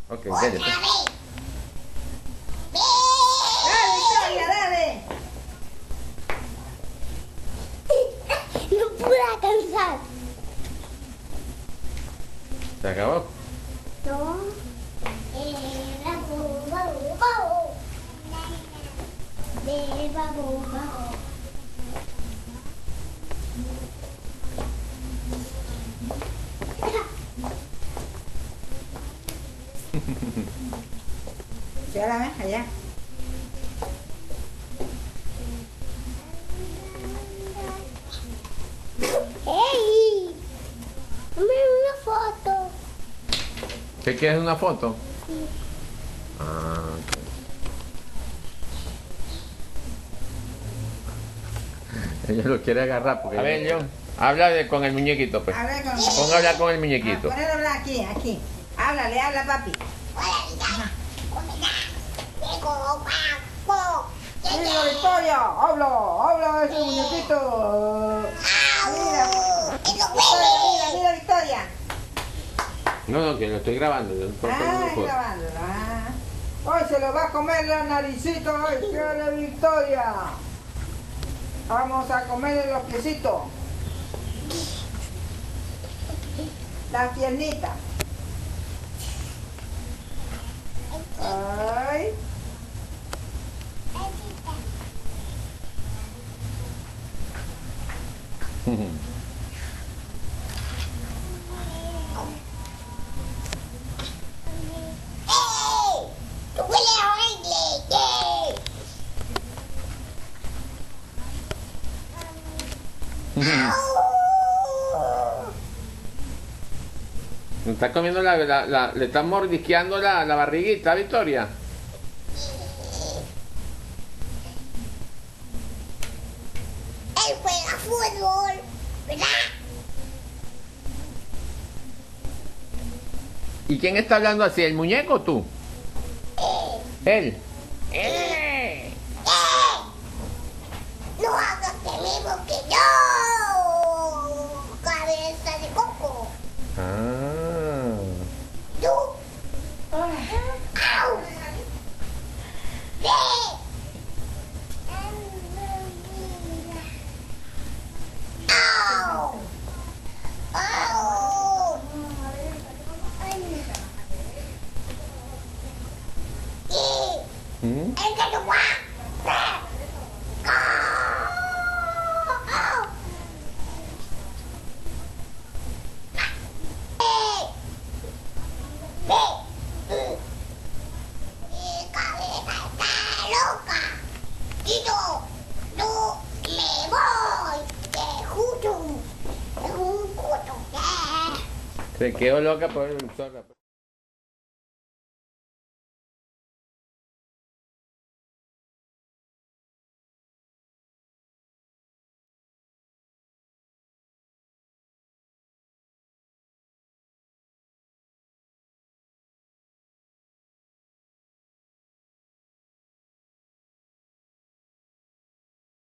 Ok, Otra dale. vez. Dale, Victoria, dale. No pude alcanzar. ¿Se acabó? No. Sí, ahora ven, allá. ¡Ey! Dame una foto. ¿Qué quieres una foto? Sí. Ah, ok. Ella lo quiere agarrar porque... A ver, John, habla con el muñequito, pues. Habla con... Ponga a hablar con el muñequito. Ponelo a hablar aquí, aquí. Háblale, habla, papi. Hola, Victoria. Vengo, papo. Mira, Victoria, habla de ese muñequito. Mira, mira, Victoria. No, que lo estoy grabando. Yo no puedo hacer una foto. Grabándolo, Hoy se lo va a comer la naricita, ay, qué Victoria. Vamos a comerle los piecitos. Las piernitas. Ay. ¡Tú hueles horrible! Me está comiendo le está mordisqueando la barriguita, Victoria. Él juega fútbol, ¿verdad? ¿Y quién está hablando así? ¿El muñeco o tú? Él. No hagas que mismo que yo. Cabeza de coco. Ah. Tú. ¡Au! ¡Ve! ¡Au! ¡Au! ¡Y! ¿Mm? ¡El que no va! Se quedó loca por el zorro.